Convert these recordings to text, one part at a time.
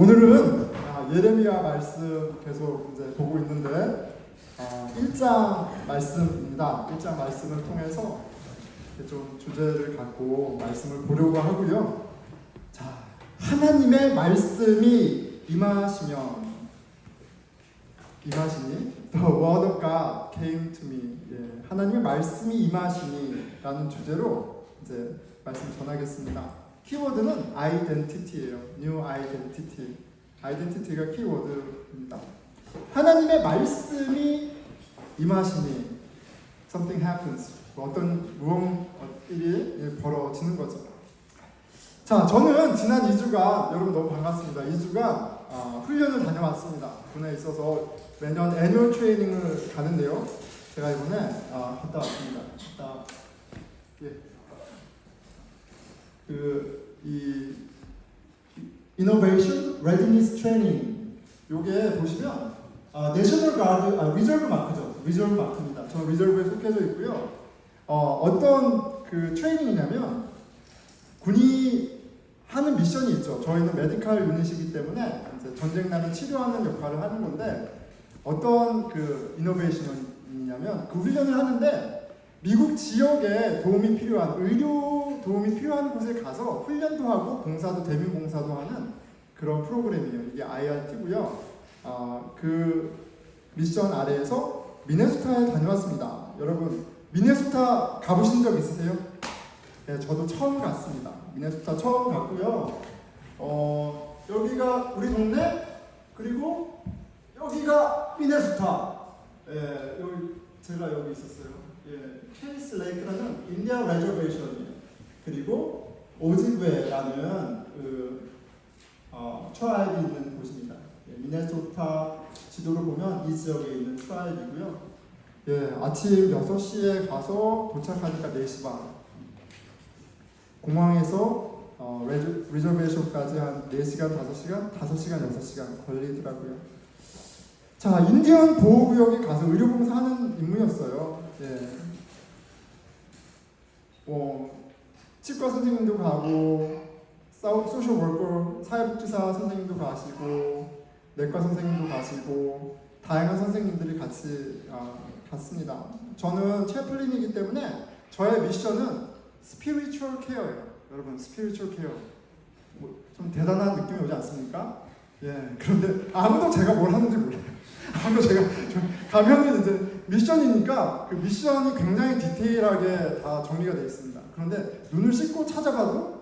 오늘은 예레미야 말씀 계속 이제 보고 있는데 1장 말씀입니다. 1장 말씀을 통해서 좀 주제를 갖고 말씀을 보려고 하고요. 자, 하나님의 말씀이 임하시니 The word of God came to me. 예, 하나님의 말씀이 임하시니라는 주제로 이제 말씀 전하겠습니다. 키워드는 identity예요. New identity. identity가 키워드입니다. 하나님의 말씀이 임하시니 something happens. 어떤 일이 벌어지는 거죠. 자, 저는 지난 2주간 여러분 너무 반갑습니다. 2주간 훈련을 다녀왔습니다. 군에 있어서 매년 애뉴얼 트레이닝을 가는데요. 제가 이번에 갔다 왔습니다. 이 Innovation Readiness Training, 요게 보시면 내셔널 가드, 리저브 마크죠. 리저브 마크입니다. 저는 리저브에 속해져 있고요. 어떤 그 트레이닝이냐면 군이 하는 미션이 있죠. 저희는 메디컬 유닛이기 때문에 이제 전쟁 나면 치료하는 역할을 하는 건데, 어떤 그 이노베이션이냐면 그 훈련을 하는데 미국 지역에 도움이 필요한, 의료 도움이 필요한 곳에 가서 훈련도 하고 봉사도, 대민 봉사도 하는 그런 프로그램이에요. 이게 IRT고요. 그 미션 아래에서 미네소타에 다녀왔습니다. 여러분, 미네소타 가보신 적 있으세요? 네, 저도 처음 갔습니다. 미네소타 처음 갔고요. 여기가 우리 동네, 그리고 여기가 미네소타. 제가 여기 있었어요. 케니스 레이크라는 인디안 레저베이션이에요. 그리고 오지베라는 트라이브 있는 곳입니다. 미네소타 지도를 보면 이 지역에 있는 트라이브이고요. 아침 6시에 가서 도착하니까 4시 반. 공항에서 리저베이션까지 한 4시간, 5시간, 5시간, 6시간 걸리더라고요. 자, 인디언 보호구역에 가서 의료봉사하는 임무였어요. 치과 선생님도 가고, 소셜 워커, 사회복지사 선생님도 가시고, 내과 선생님도 가시고, 다양한 선생님들이 같이 갔습니다. 저는 채플린이기 때문에 저의 미션은 스피리추얼 케어예요. 여러분, 스피리추얼 케어. 좀 대단한 느낌이 오지 않습니까? 그런데 아무도 제가 뭘 하는지 몰라요. 아무도 가면은 이제 미션이니까 그 미션이 굉장히 디테일하게 다 정리가 되어 있습니다. 그런데 눈을 씻고 찾아봐도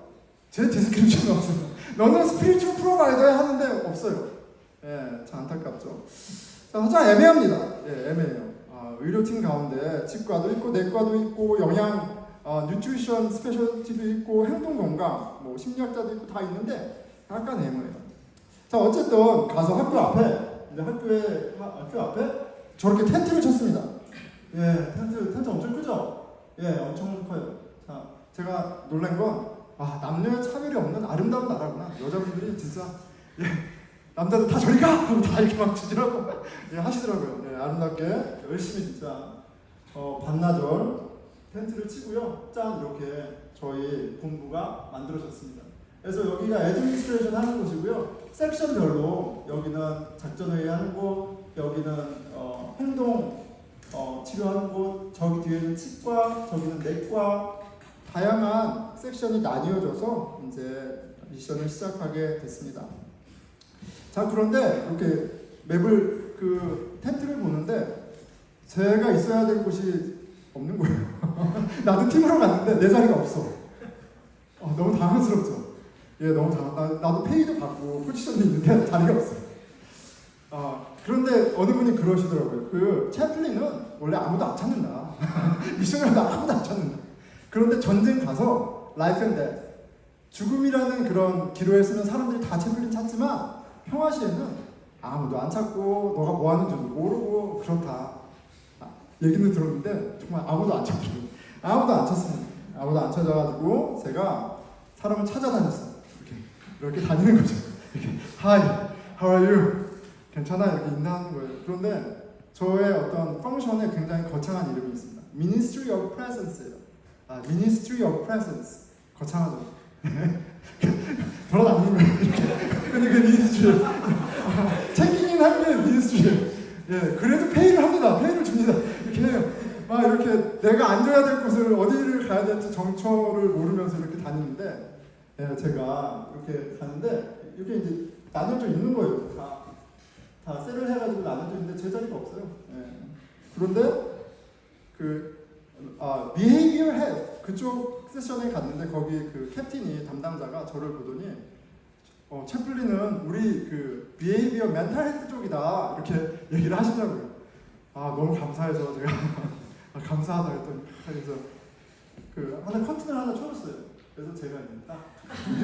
제 디스크립션이 없어요. 너는 스피리추얼 프로바이더야 하는데 없어요. 참 안타깝죠. 참 애매합니다. 애매해요. 의료팀 가운데 치과도 있고, 내과도 있고, 영양, 뉴트리션 스페셜티도 있고, 행동건강, 심리학자도 있고 다 있는데 약간 애매해요. 자, 어쨌든 가서 학교 앞에 저렇게 텐트를 쳤습니다. 텐트 엄청 크죠? 엄청 커요. 자, 제가 놀란 건 남녀 차별이 없는 아름다운 나라구나. 여자분들이 진짜 남자들 다 저리 가! 하고 다 이렇게 막 주지라고 하시더라고요. 아름답게 열심히 진짜 반나절 텐트를 치고요. 짠, 이렇게 저희 본부가 만들어졌습니다. 그래서 여기가 애드미니스트레이션 하는 곳이고요. 섹션별로 여기는 작전회의 하는 곳, 여기는 행동 치료하는 곳, 저기 뒤에는 치과, 저기는 내과, 다양한 섹션이 나뉘어져서 이제 미션을 시작하게 됐습니다. 자, 그런데 이렇게 맵을 텐트를 보는데 제가 있어야 될 곳이 없는 거예요. 나도 팀으로 갔는데 내 자리가 없어. 너무 당황스럽죠. 너무 나도 페이도 받고 포지션도 있는데 자리가 없어요. 그런데 어느 분이 그러시더라고요. 그 채플린은 원래 아무도 안 찾는다. 미션을 하다 아무도 안 찾는다. 그런데 전쟁 가서 라이프 앤 데스, 죽음이라는 그런 기로에 쓰면 사람들이 다 채플린 찾지만 평화시에는 아무도 안 찾고 너가 뭐 하는지 모르고 그렇다. 얘기는 들었는데 정말 아무도 안 찾더라고요. 아무도 안 찾습니다. 아무도 안 찾아가지고 제가 사람을 찾아다녔어요. 이렇게 다니는 거죠. 이렇게 Hi, how are you? 괜찮아? 이렇게 인사하는 거예요. 그런데 저의 어떤 펑션에 굉장히 거창한 이름이 있습니다. Ministry of Presence예요. Ministry of Presence. 거창하죠. 돌아다니는 거예요. 이렇게. 근데 그 미니스트리 챙기긴 한게 미니스트리. 예, 그래도 페이를 합니다. 페이를 줍니다. 이렇게 해요. 막 이렇게 내가 앉아야 될 곳을 어디를 가야 될지 정처를 모르면서 이렇게 다니는데, 예, 제가 이렇게 가는데 이렇게 이제 나눠져 있는 거예요. 다 셀을 해가지고 나눠져 있는데 제 자리가 없어요. 예. 그런데 behavior health 그쪽 세션에 갔는데 거기 그 캡틴이 담당자가 저를 보더니 채플린은 우리 그 behavior mental health 쪽이다 이렇게 얘기를 하시더라고요. 아 너무 감사해서 제가 감사하다 했더니 그래서 그 하나 커튼을 하나 쳐줬어요. 그래서 제가 이제 딱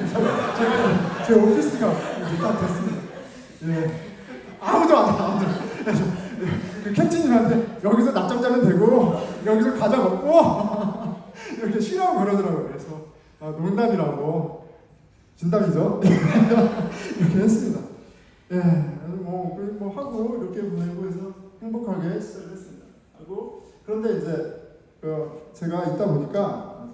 제가 제 오피스가 이제 딱 됐습니다. 예. 아무도 안 와. 그래서 그 캡틴님한테 여기서 낮잠 자면 되고 여기서 과자 먹고 이렇게 쉬라고 그러더라고요. 그래서 농담이라고 진담이죠. 이렇게 했습니다. 예, 뭐 하고 이렇게 보내고 해서 행복하게 시작을 했습니다. 하고 그런데 이제 제가 있다 보니까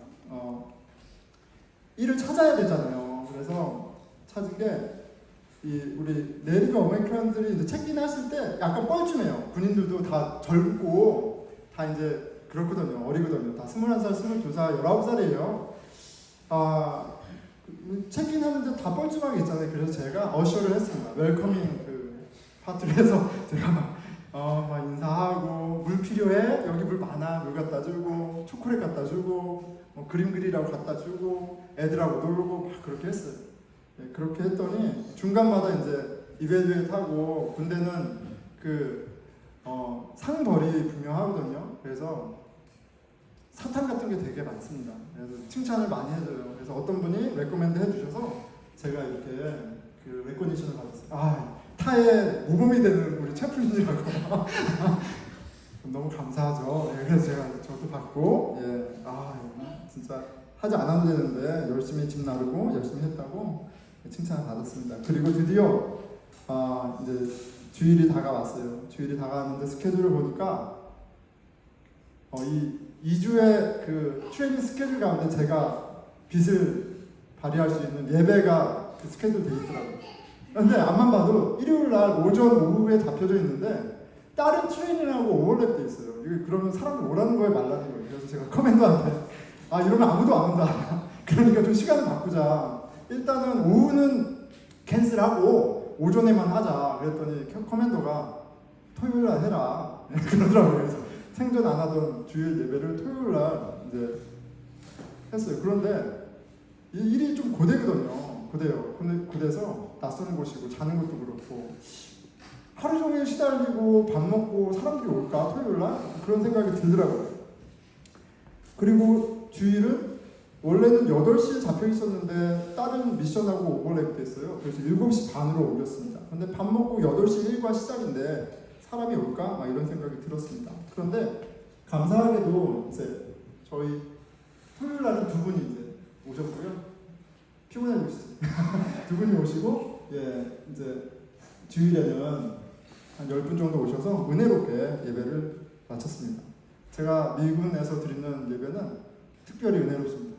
일을 찾아야 되잖아요. 그래서 찾은 게 우리 내리가 어메리칸들이 이제 체크인 하실 때 약간 뻘쭘해요. 군인들도 다 젊고 다 이제 그렇거든요. 어리거든요. 다 21살, 22살, 19살이에요. 체크인 하는데 다 뻘쭘하게 있잖아요. 그래서 제가 어셔를 했습니다. 웰커밍 그 파티를 해서 제가 막 인사하고 물 필요해? 여기 물 많아. 물 갖다 주고 초콜릿 갖다 주고 뭐 그림 그리라고 갖다 주고 애들하고 놀고 막 그렇게 했어요. 네, 그렇게 했더니 중간마다 이제 이벨리에이트 하고 군대는 상벌이 분명하거든요. 그래서 사탕 같은 게 되게 많습니다. 그래서 칭찬을 많이 해줘요. 그래서 어떤 분이 레코멘드 해주셔서 제가 이렇게 그 레코니션을 받았어요. 타의 모범이 되는 우리 채플린이라고 너무 감사하죠. 예, 그래서 제가 저도 받고 진짜 하지 않아도 되는데 열심히 집 나르고 열심히 했다고 칭찬을 받았습니다. 그리고 드디어 이제 주일이 다가왔어요. 주일이 다가왔는데 스케줄을 보니까 이 2주의 그 트레이닝 스케줄 가운데 제가 빛을 발휘할 수 있는 예배가 그 스케줄 돼 있더라고요. 근데 앞만 봐도 일요일 날 오전 오후에 잡혀져 있는데 다른 트레이닝하고 오버랩돼 있어요. 이게 그러면 사람들 오라는 거에 말라는 거예요. 그래서 제가 커맨더한테 이러면 아무도 안 온다. 그러니까 좀 시간을 바꾸자. 일단은 오후는 캔슬하고 오전에만 하자. 그랬더니 커맨더가 토요일 날 해라. 그러더라고요. 그래서 생전 안 하던 주일 예배를 토요일 날 이제 했어요. 그런데 이 일이 좀 고되거든요. 고돼서 낯선 곳이고 자는 것도 그렇고 하루 종일 시달리고 밥 먹고 사람들이 올까 토요일 날 그런 생각이 들더라고요. 그리고 주일은 원래는 8시에 잡혀 있었는데 다른 미션하고 오버랩 됐어요. 그래서 7시 반으로 올렸습니다. 근데 밥 먹고 8시 일과 시작인데 사람이 올까? 막 이런 생각이 들었습니다. 그런데 감사하게도 이제 저희 토요일 날은 두 분이 이제 오셨고요. 피곤해 보시죠. 두 분이 오시고 이제 주일에는 한 10분 정도 오셔서 은혜롭게 예배를 마쳤습니다. 제가 미군에서 드리는 예배는 특별히 은혜롭습니다.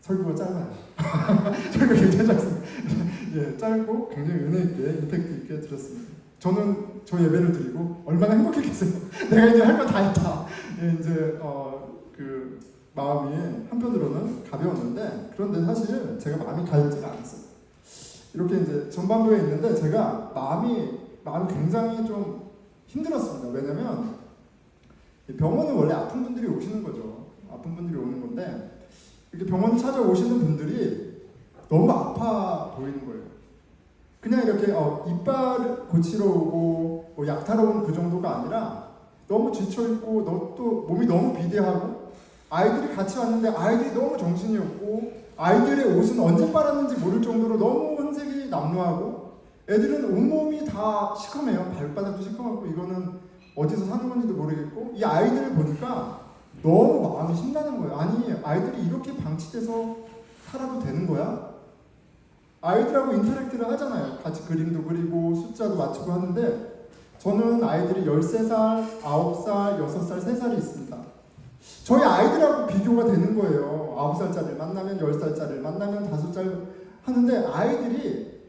설교가 짧아요. 설교가 굉장히 짧습니다. 짧고 굉장히 은혜 있게 임팩트 있게 들었습니다. 저는 저 예배를 드리고 얼마나 행복했겠어요. 내가 이제 할 거 다 했다. 이제 그 마음이 한편으로는 가벼웠는데 그런데 사실 제가 마음이 가볍지가 않았어요. 이렇게 이제 전반부에 있는데 제가 마음이 굉장히 좀 힘들었습니다. 왜냐면 병원은 원래 아픈 분들이 오시는 거죠. 아픈 분들이 오는 건데 이렇게 병원 찾아오시는 분들이 너무 아파 보이는 거예요. 그냥 이렇게 이빨 고치러 오고 뭐 약 타러 오는 그 정도가 아니라 너무 지쳐있고 또 몸이 너무 비대하고 아이들이 같이 왔는데 아이들이 너무 정신이 없고 아이들의 옷은 언제 빨았는지 모를 정도로 너무 혼색이 남루하고 애들은 온몸이 다 시커매요. 발바닥도 시커멓고 이거는 어디서 사는 건지도 모르겠고 이 아이들을 보니까 너무 마음이 신나는 거예요. 아니 아이들이 이렇게 방치돼서 살아도 되는 거야? 아이들하고 인터랙트를 하잖아요. 같이 그림도 그리고 숫자도 맞추고 하는데 저는 아이들이 13살, 9살, 6살, 3살이 있습니다. 저희 아이들하고 비교가 되는 거예요. 9살짜리를 만나면 10살짜리를 만나면 하는데 아이들이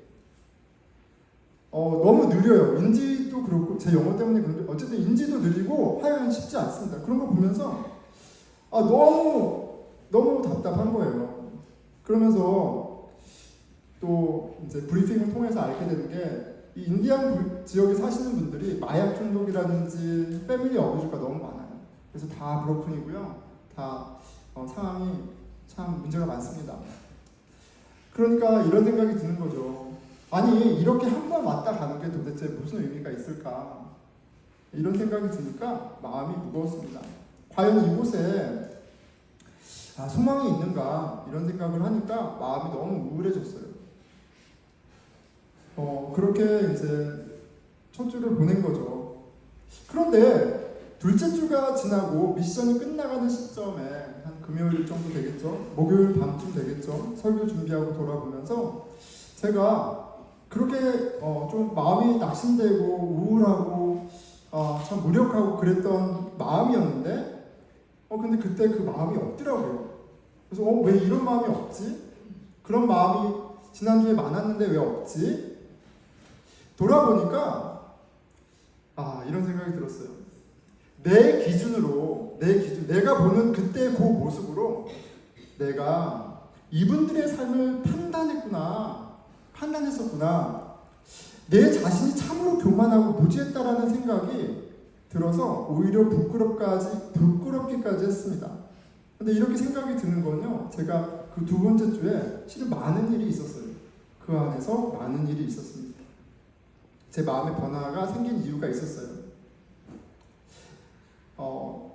너무 느려요. 인지도 그렇고 제 영어 때문에 그런데 어쨌든 인지도 느리고 하여간 쉽지 않습니다. 그런 거 보면서 너무 답답한 거예요. 그러면서 또 이제 브리핑을 통해서 알게 되는 게 이 인디안 지역에 사시는 분들이 마약 중독이라든지 패밀리 어뷰즈가 너무 많아요. 그래서 다 브로큰이고요. 다 상황이 참 문제가 많습니다. 그러니까 이런 생각이 드는 거죠. 아니 이렇게 한 번 왔다 가는 게 도대체 무슨 의미가 있을까? 이런 생각이 드니까 마음이 무거웠습니다. 과연 이곳에 소망이 있는가? 이런 생각을 하니까 마음이 너무 우울해졌어요. 그렇게 이제 첫 주를 보낸 거죠. 그런데 둘째 주가 지나고 미션이 끝나가는 시점에 한 금요일 정도 되겠죠. 목요일 밤쯤 되겠죠. 설교 준비하고 돌아보면서 제가 그렇게 좀 마음이 낙심되고 우울하고 참 무력하고 그랬던 마음이었는데 근데 그때 그 마음이 없더라고요. 그래서 왜 이런 마음이 없지? 그런 마음이 지난주에 많았는데 왜 없지? 돌아보니까 이런 생각이 들었어요. 내 기준으로 내가 보는 그때 그 모습으로 내가 이분들의 삶을 판단했었구나. 내 자신이 참으로 교만하고 무지했다라는 생각이 들어서 오히려 부끄럽기까지 했습니다. 근데 이렇게 생각이 드는 건요, 제가 그 두 번째 주에 실은 많은 일이 있었어요. 그 안에서 많은 일이 있었습니다. 제 마음의 변화가 생긴 이유가 있었어요.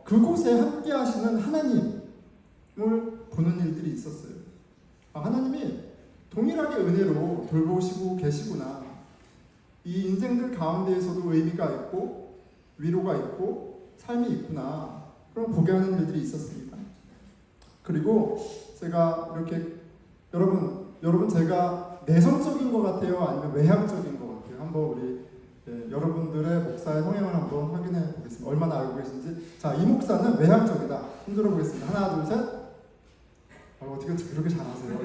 그곳에 함께 하시는 하나님을 보는 일들이 있었어요. 하나님이 동일하게 은혜로 돌보시고 계시구나. 이 인생들 가운데에서도 의미가 있고 위로가 있고 삶이 있구나. 그런 보게 하는 일들이 있었습니다. 그리고 제가 이렇게 여러분 제가 내성적인 것 같아요? 아니면 외향적인 것 같아요? 한번 우리 여러분들의 목사의 성향을 한번 확인해 보겠습니다. 얼마나 알고 계신지. 자, 이 목사는 외향적이다. 힘들어 보겠습니다. 하나, 둘, 셋. 어떻게 그렇게 잘하세요?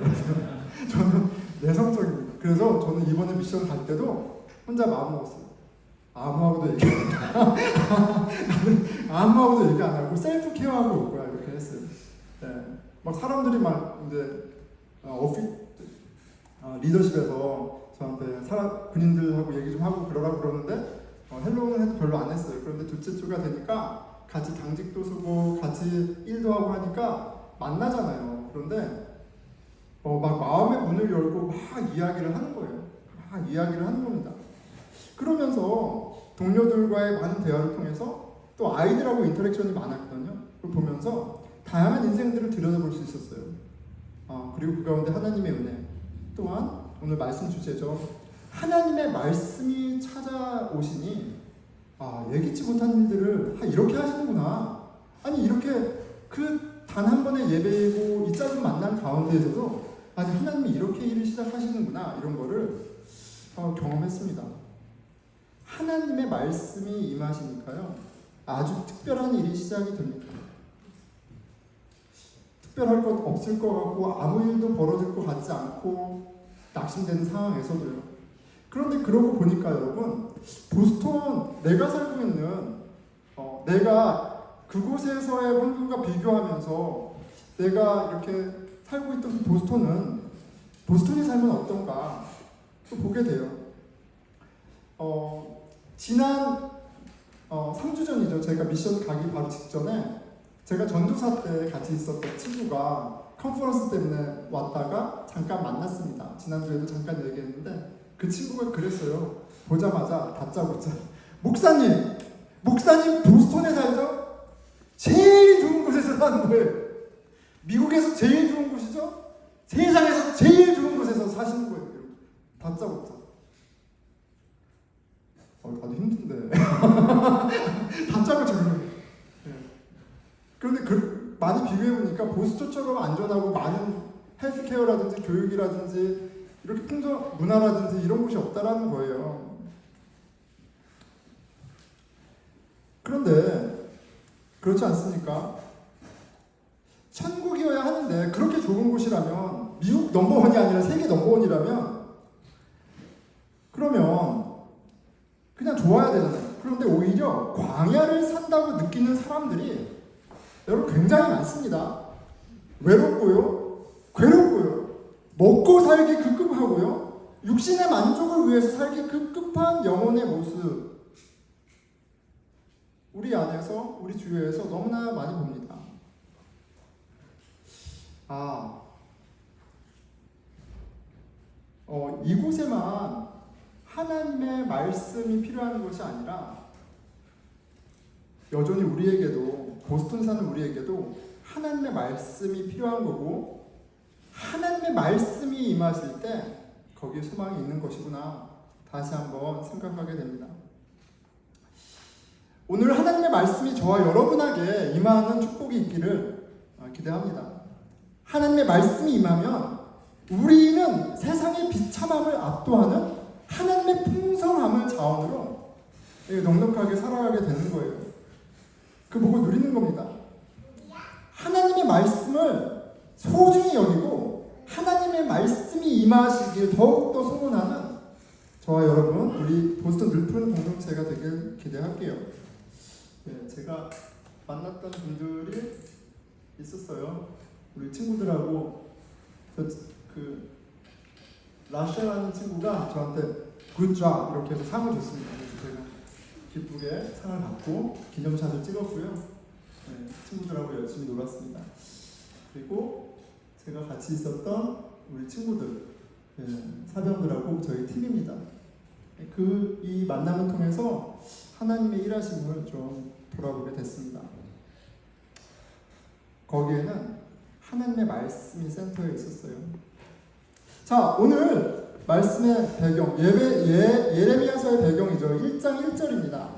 저는 내성적입니다. 그래서 저는 이번에 미션 갈 때도 혼자 마음 먹었어요. 아무하고도 얘기 안 하고 나는 아무하고도 얘기 안 하고 셀프 케어하고 올 거야 이렇게 했어요. 막 사람들이 막 이제 리더십에서 저한테 군인들하고 얘기 좀 하고 그러는데 헬로우는 해도 별로 안 했어요. 그런데 둘째 주가 되니까 같이 당직도 서고 같이 일도 하고 하니까 만나잖아요. 그런데 막 마음의 문을 열고 막 이야기를 하는 거예요. 막 이야기를 하는 겁니다. 그러면서 동료들과의 많은 대화를 통해서 또 아이들하고 인터랙션이 많았거든요. 그걸 보면서 다양한 인생들을 들여다볼 수 있었어요. 그리고 그 가운데 하나님의 은혜 또한 오늘 말씀 주제죠. 하나님의 말씀이 찾아오시니 예기치 못한 일들을 이렇게 하시는구나. 아니 이렇게 그 단 한 번의 예배이고 이 짧은 만남 가운데에서도 하나님이 이렇게 일을 시작하시는구나 이런 거를 경험했습니다. 하나님의 말씀이 임하시니까요 아주 특별한 일이 시작이 됩니다. 특별할 것 없을 것 같고 아무 일도 벌어질 것 같지 않고 낙심되는 상황에서도요. 그런데 그러고 보니까 여러분 보스턴 내가 살고 있는 내가 그곳에서의 환경과 비교하면서 내가 이렇게 살고 있던 그 보스턴의 삶은 어떤가 또 보게 돼요. 지난 3주 전이죠. 제가 미션 가기 바로 직전에 제가 전도사 때 같이 있었던 친구가 컨퍼런스 때문에 왔다가 잠깐 만났습니다. 지난주에도 잠깐 얘기했는데 그 친구가 그랬어요. 보자마자 다짜고짜 목사님 보스턴에 살죠? 제일 좋은 곳에서 사는 거예요. 미국에서 제일 좋은 곳이죠? 세상에서 제일 좋은 곳에서 사시는 거예요. 다짜고짜. 나도 힘든데. 다짜고짜 그래요. 그런데 많이 비교해보니까 보스턴처럼 안전하고 많은 헬스케어라든지 교육이라든지 이렇게 풍성 문화라든지 이런 곳이 없다라는 거예요. 그런데 그렇지 않습니까? 천국이어야 하는데 그렇게 좋은 곳이라면 미국 넘버원이 아니라 세계 넘버원이라면 그러면 그냥 좋아야 되잖아요. 그런데 오히려 광야를 산다고 느끼는 사람들이 여러분 굉장히 많습니다. 외롭고요, 괴롭고요, 먹고 살기 급급하고요, 육신의 만족을 위해서 살기 급급한 영혼의 모습, 우리 안에서, 우리 주위에서 너무나 많이 봅니다. 이곳에만 하나님의 말씀이 필요한 것이 아니라 여전히 우리에게도, 보스턴 사는 우리에게도 하나님의 말씀이 필요한 거고, 하나님의 말씀이 임하실 때 거기에 소망이 있는 것이구나 다시 한번 생각하게 됩니다. 오늘 하나님의 말씀이 저와 여러분에게 임하는 축복이 있기를 기대합니다. 하나님의 말씀이 임하면 우리는 세상의 비참함을 압도하는 하나님의 풍성함을 자원으로 넉넉하게 살아가게 되는 거예요. 그 보고 누리는 겁니다. 하나님의 말씀을 소중히 여기고 하나님의 말씀이 임하시길 더욱더 소원하는 저와 여러분, 우리 보스턴 늘픈 공동체가 되길 기대할게요. 네, 제가 만났던 분들이 있었어요. 우리 친구들하고 라샤라는 친구가 저한테 굿잡 이렇게 해서 상을 줬습니다. 그래서 제가 기쁘게 상을 받고 기념샷을 찍었고요. 네, 친구들하고 열심히 놀았습니다. 그리고 제가 같이 있었던 우리 친구들, 사병들하고 저희 팀입니다. 이 만남을 통해서 하나님의 일하심을 좀 돌아보게 됐습니다. 거기에는 하나님의 말씀이 센터에 있었어요. 자, 오늘 말씀의 배경, 예레미야서의 배경이죠. 1장 1절입니다.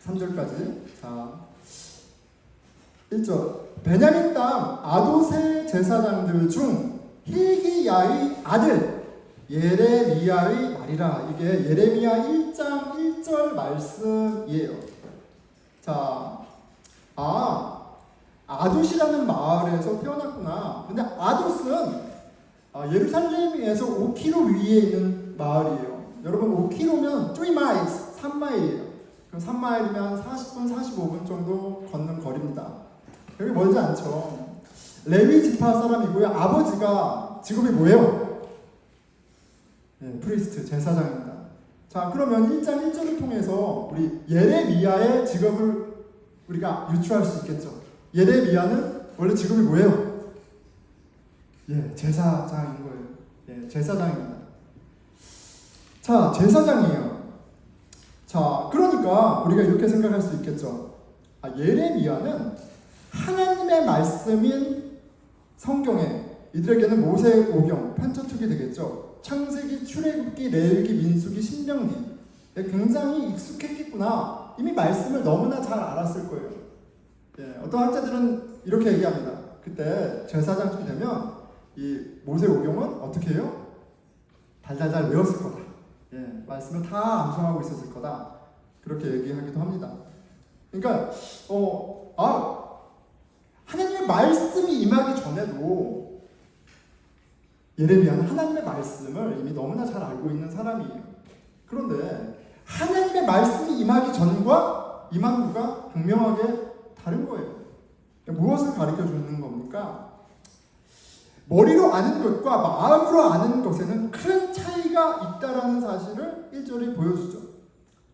3절까지. 자, 1절. 베냐민 땅 아도세 제사장들 중 hil기야의 아들 예레미야의 말이라. 이게 예레미야 1장 1절 말씀이에요. 자, 아돗이라는 마을에서 태어났구나. 근데 아돗은 예루살렘에서 5km 위에 있는 마을이에요. 여러분 5km면 3마일, 3마일이에요. 그럼 3마일이면 40분, 45분 정도 걷는 거리입니다. 여기 멀지 않죠. 레위 지파 사람이고요. 아버지가 직업이 뭐예요? 네, 프리스트, 제사장입니다. 자, 그러면 1장 1절을 통해서 우리 예레미야의 직업을 우리가 유추할 수 있겠죠. 예레미야는 원래 직업이 뭐예요? 제사장인 거예요. 제사장입니다. 자, 제사장이에요. 자, 그러니까 우리가 이렇게 생각할 수 있겠죠. 예레미야는 하나님의 말씀인 성경에, 이들에게는 모세오경, 펜타투기 되겠죠. 창세기, 출애굽기, 레위기, 민수기, 신명기 굉장히 익숙했겠구나. 이미 말씀을 너무나 잘 알았을 거예요. 어떤 학자들은 이렇게 얘기합니다. 그때 제사장쯤 되면 이 모세오경은 어떻게 해요? 달달달 외웠을 거다. 말씀을 다 암송하고 있었을 거다. 그렇게 얘기하기도 합니다. 그러니까 하나님의 말씀이 임하기 전에도 예레미야는 하나님의 말씀을 이미 너무나 잘 알고 있는 사람이에요. 그런데 하나님의 말씀이 임하기 전과 임한 후가 분명하게 다른 거예요. 무엇을 가르쳐 주는 겁니까? 머리로 아는 것과 마음으로 아는 것에는 큰 차이가 있다라는 사실을 1절에 보여주죠.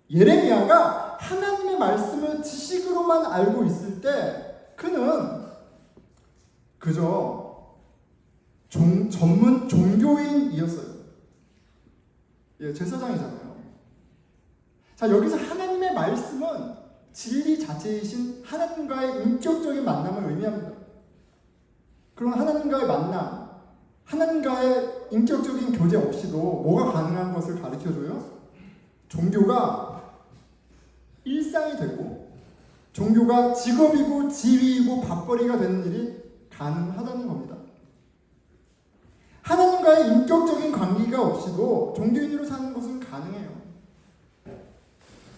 예레미야가 하나님의 말씀을 지식으로만 알고 있을 때 그는 그저 전문 종교인이었어요. 제사장이잖아요. 자, 여기서 하나님의 말씀은 진리 자체이신 하나님과의 인격적인 만남을 의미합니다. 그런 하나님과의 만남, 하나님과의 인격적인 교제 없이도 뭐가 가능한 것을 가르쳐줘요? 종교가 일상이 되고 종교가 직업이고 지위이고 밥벌이가 되는 일이 가능하다는 겁니다. 하나님과의 인격적인 관계가 없이도 종교인으로 사는 것은 가능해요.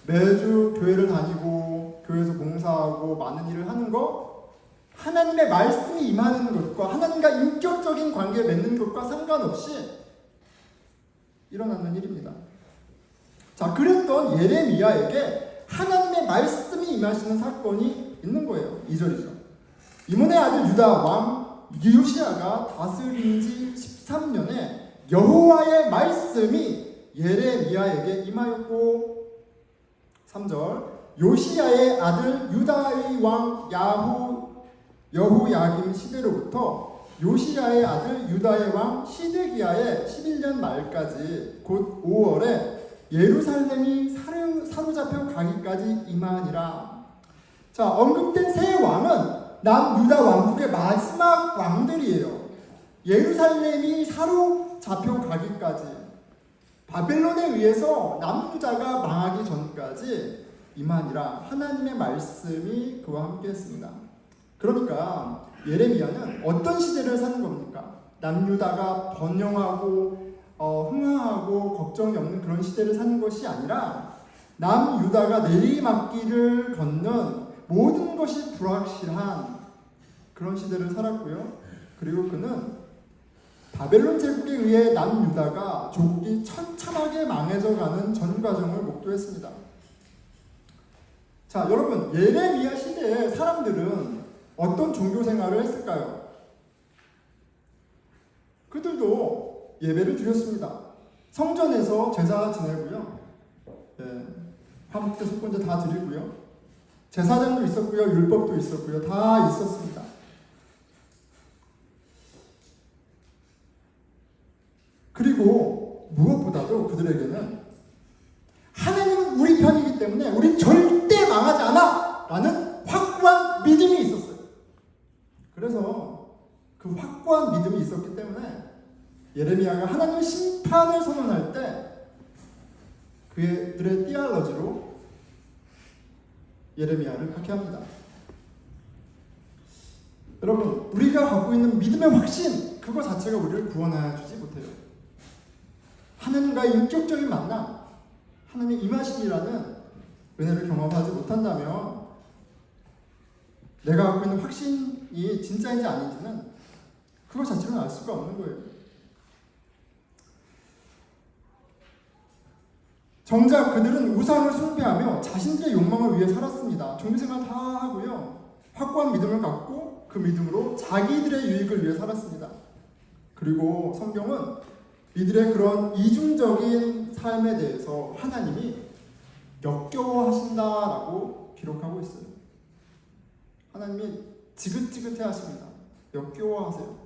매주 교회를 다니고 교회에서 봉사하고 많은 일을 하는 거 하나님의 말씀이 임하는 것과 하나님과 인격적인 관계를 맺는 것과 상관없이 일어나는 일입니다. 자, 그랬던 예레미야에게 하나님의 말씀이 임하시는 사건이 있는 거예요. 2절이죠. 이문의 아들 유다 왕 요시야가 다스린 지 13년에 여호와의 말씀이 예레미야에게 임하였고, 3절 요시야의 아들 유다의 왕 여호야김 시대로부터 요시야의 아들 유다의 왕 시드기야의 11년 말까지 곧 5월에 예루살렘이 사로잡혀 가기까지 임하니라. 자, 언급된 세 왕은 남유다 왕국의 마지막 왕들이에요. 예루살렘이 사로잡혀 가기까지, 바벨론에 의해서 남유다가 망하기 전까지 임하니라. 하나님의 말씀이 그와 함께 했습니다. 그러니까 예레미야는 어떤 시대를 사는 겁니까? 남유다가 번영하고 흥황하고 걱정이 없는 그런 시대를 사는 것이 아니라 남유다가 내리막길을 걷는 모든 것이 불확실한 그런 시대를 살았고요. 그리고 그는 바벨론 제국에 의해 남유다가 조국이 처참하게 망해져가는 전 과정을 목도했습니다. 자, 여러분, 예레미야 시대의 사람들은 어떤 종교 생활을 했을까요? 그들도 예배를 드렸습니다. 성전에서 제사 지내고요. 화목제, 속건제 다 드리고요. 제사장도 있었고요. 율법도 있었고요. 다 있었습니다. 그리고 무엇보다도 그들에게는 하나님은 우리 편이기 때문에 우린 절대 망하지 않아! 라는 확고한 믿음이 있었어요. 그래서 그 확고한 믿음이 있었기 때문에 예레미야가 하나님의 심판을 선언할 때 그들의 띠알러지로 예레미야를 박해합니다. 여러분, 우리가 갖고 있는 믿음의 확신, 그거 자체가 우리를 구원해 주지 못해요. 하나님과의 인격적인 만남, 하나님의 임하심이라는 은혜를 경험하지 못한다면 내가 갖고 있는 확신이 진짜인지 아닌지는 그거 자체로는 알 수가 없는 거예요. 정작 그들은 우상을 숭배하며 자신들의 욕망을 위해 살았습니다. 종교생활 다 하고요. 확고한 믿음을 갖고 그 믿음으로 자기들의 유익을 위해 살았습니다. 그리고 성경은 이들의 그런 이중적인 삶에 대해서 하나님이 역겨워하신다라고 기록하고 있어요. 하나님이 지긋지긋해 하십니다. 역겨워하세요.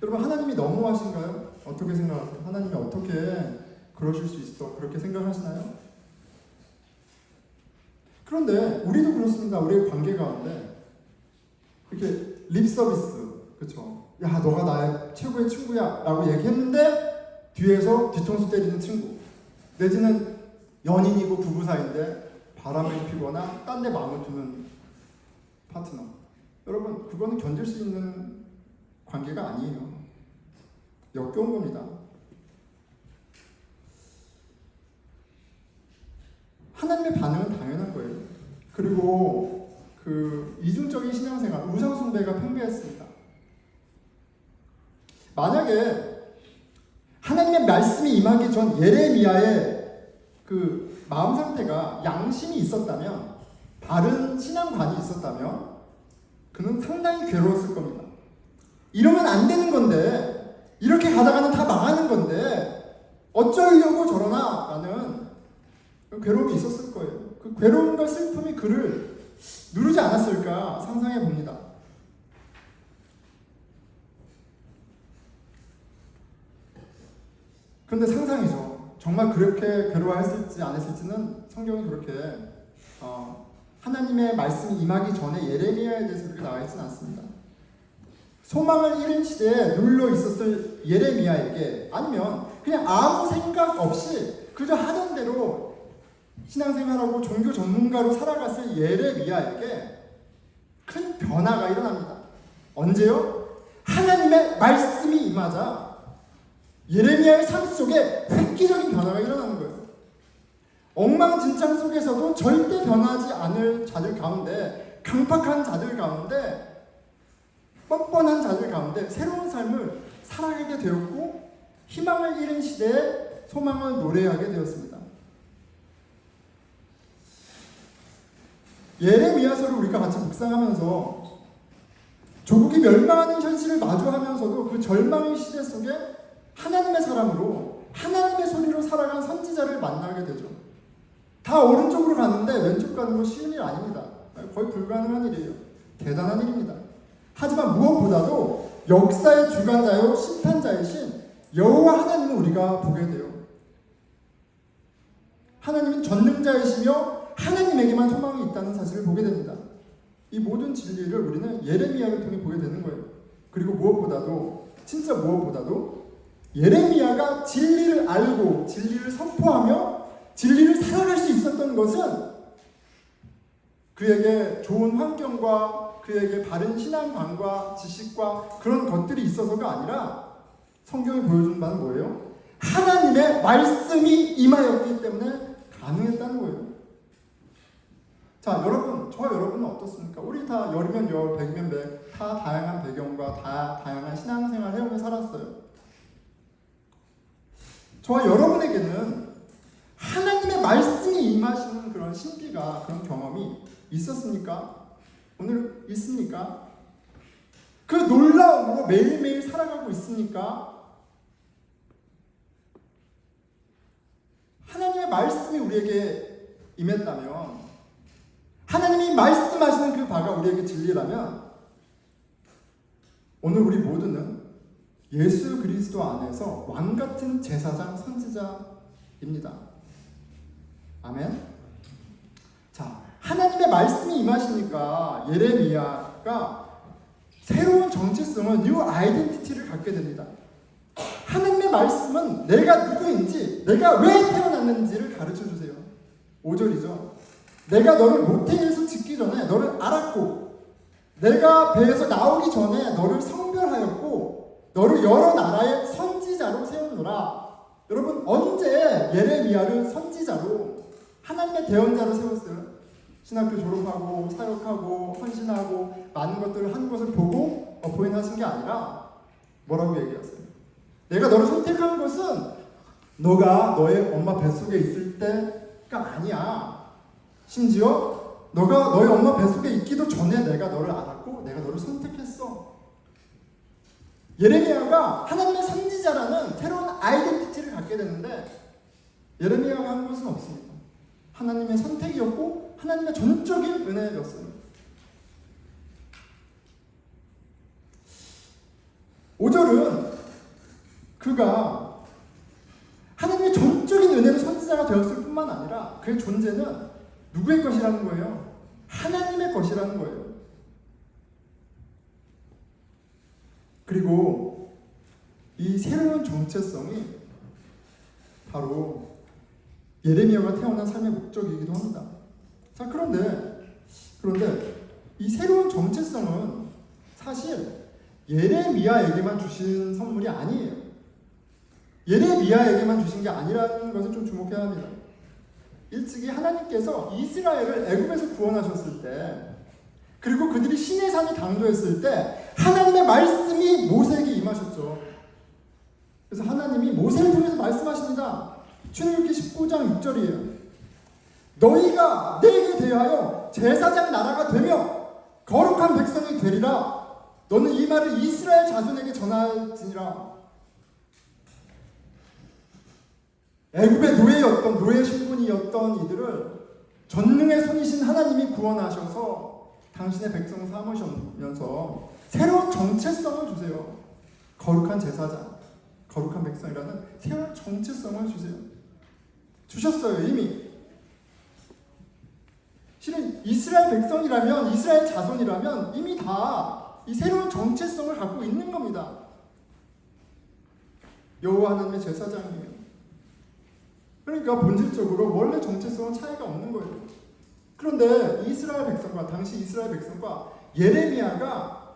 여러분, 하나님이 너무하신가요? 어떻게 생각하세요? 하나님이 어떻게 그러실 수 있어? 그렇게 생각하시나요? 그런데 우리도 그렇습니다. 우리의 관계 가운데 이렇게 립 서비스, 그렇죠? 야, 너가 나의 최고의 친구야 라고 얘기했는데 뒤에서 뒤통수 때리는 친구, 내지는 연인이고 부부 사이인데 바람을 피거나 딴 데 마음을 두는 파트너. 여러분, 그거는 견딜 수 있는 관계가 아니에요. 역겨운 겁니다. 하나님의 반응은 당연한 거예요. 그리고 그 이중적인 신앙생활, 우상숭배가 팽배했습니다. 만약에 하나님의 말씀이 임하기 전 예레미야의 그 마음 상태가 양심이 있었다면, 바른 신앙관이 있었다면 그는 상당히 괴로웠을 겁니다. 이러면 안 되는 건데, 이렇게 가다가는 다 망하는 건데 어쩌려고 저러나 라는 괴로움이 있었을 거예요. 그 괴로움과 슬픔이 그를 누르지 않았을까 상상해 봅니다. 그런데 상상이죠. 정말 그렇게 괴로워했을지 안 했을지는 성경이 그렇게 하나님의 말씀이 임하기 전에 예레미야에 대해서 그렇게 나와 있지는 않습니다. 소망을 잃은 시대에 눌러 있었을 예레미야에게, 아니면 그냥 아무 생각 없이 그저 하던 대로 신앙생활하고 종교 전문가로 살아갔을 예레미야에게 큰 변화가 일어납니다. 언제요? 하나님의 말씀이 임하자 예레미야의 삶 속에 획기적인 변화가 일어나는 거예요. 엉망진창 속에서도 절대 변하지 않을 자들 가운데 강팍한 자들 가운데, 뻔뻔한 자들 가운데 새로운 삶을 살아가게 되었고 희망을 잃은 시대에 소망을 노래하게 되었습니다. 예레미야서를 우리가 같이 묵상하면서 조국이 멸망하는 현실을 마주하면서도 그 절망의 시대 속에 하나님의 사람으로 하나님의 소리로 살아간 선지자를 만나게 되죠. 다 오른쪽으로 가는데 왼쪽 가는 건 쉬운 일 아닙니다. 거의 불가능한 일이에요. 대단한 일입니다. 하지만 무엇보다도 역사의 주관자요 심판자이신 여호와 하나님을 우리가 보게 돼요. 하나님은 전능자이시며 하나님에게만 소망이 있다는 사실을 보게 됩니다. 이 모든 진리를 우리는 예레미야를 통해 보게 되는 거예요. 그리고 무엇보다도, 진짜 무엇보다도 예레미야가 진리를 알고 진리를 선포하며 진리를 살아갈 수 있었던 것은 그에게 좋은 환경과 그에게 바른 신앙관과 지식과 그런 것들이 있어서가 아니라 성경이 보여준 바는 뭐예요? 하나님의 말씀이 임하였기 때문에 가능했다는 거예요. 자, 여러분, 저와 여러분은 어떻습니까? 우리 다 열이면 열, 백이면 백, 다 다양한 배경과 다 다양한 신앙생활을 해오며 살았어요. 저와 여러분에게는 하나님의 말씀이 임하시는 그런 신비가, 그런 경험이 있었습니까? 오늘 있습니까? 그 놀라움으로 매일매일 살아가고 있습니까? 하나님의 말씀이 우리에게 임했다면, 하나님이 말씀하시는 그 바가 우리에게 진리라면, 오늘 우리 모두는 예수 그리스도 안에서 왕같은 제사장 선지자입니다. 아멘. 자, 하나님의 말씀이 임하시니까 예레미야가 새로운 정체성을, 뉴 아이덴티티를 갖게 됩니다. 하나님의 말씀은 내가 누구인지, 내가 왜 태어났는지를 가르쳐 주세요. 5절이죠. 내가 너를 모태에서 짓기 전에 너를 알았고, 내가 배에서 나오기 전에 너를 성별하였고, 너를 여러 나라의 선지자로 세우노라. 여러분, 언제 예레미야를 선지자로, 하나님의 대언자로 세웠어요? 신학교 졸업하고 사역하고 헌신하고 많은 것들을 한 것을 보고 부인하신 게 아니라 뭐라고 얘기하세요? 내가 너를 선택한 것은 너가 너의 엄마 뱃속에 있을 때가 아니야. 심지어 너가 너의 엄마 뱃속에 있기도 전에 내가 너를 알았고 내가 너를 선택했어. 예레미야가 하나님의 선지자라는 새로운 아이덴티티를 갖게 되는데 예레미야가 한 것은 없습니다. 하나님의 선택이었고 하나님의 전적인 은혜였어요. 5절은 그가 하나님의 전적인 은혜로 선지자가 되었을 뿐만 아니라 그의 존재는 누구의 것이라는 거예요? 하나님의 것이라는 거예요. 그리고 이 새로운 정체성이 바로 예레미야가 태어난 삶의 목적이기도 합니다. 자, 그런데 이 새로운 정체성은 사실 예레미야에게만 주신 선물이 아니에요. 예레미야에게만 주신 게 아니라는 것을 좀 주목해야 합니다. 일찍이 하나님께서 이스라엘을 애굽에서 구원하셨을 때, 그리고 그들이 시내산에 당도했을 때 하나님의 말씀이 모세에게 임하셨죠. 그래서 하나님이 모세를 통해서 말씀하십니다. 출애굽기 19장 6절이에요. 너희가 내게 대하여 제사장 나라가 되며 거룩한 백성이 되리라. 너는 이 말을 이스라엘 자손에게 전할지니라. 애굽의 노예였던, 노예 신분이었던 이들을 전능의 손이신 하나님이 구원하셔서 당신의 백성 삼으시면서 새로운 정체성을 주세요. 거룩한 제사장, 거룩한 백성이라는 새로운 정체성을 주세요. 주셨어요, 이미. 실은 이스라엘 백성이라면, 이스라엘 자손이라면 이미 다 이 새로운 정체성을 갖고 있는 겁니다. 여호와 하나님의 제사장이에요. 그러니까 본질적으로 원래 정체성은 차이가 없는 거예요. 그런데 이스라엘 백성과, 당시 이스라엘 백성과 예레미야가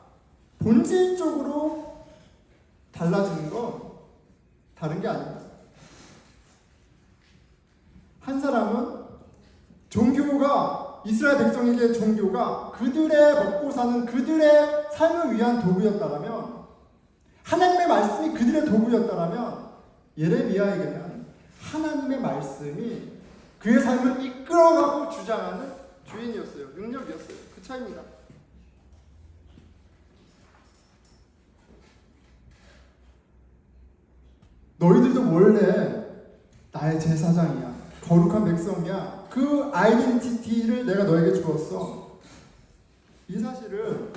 본질적으로 달라지는 건 다른 게 아닙니다. 한 사람은 종교가 이스라엘 백성에게 종교가 그들의 먹고 사는 그들의 삶을 위한 도구였다면, 하나님의 말씀이 그들의 도구였다면, 예레미야에게는 하나님의 말씀이 그의 삶을 이끌어가고 주장하는 주인이었어요. 능력이었어요. 그 차이입니다. 너희들도 원래 나의 제사장이야, 거룩한 백성이야, 그 아이덴티티를 내가 너에게 주었어. 이 사실을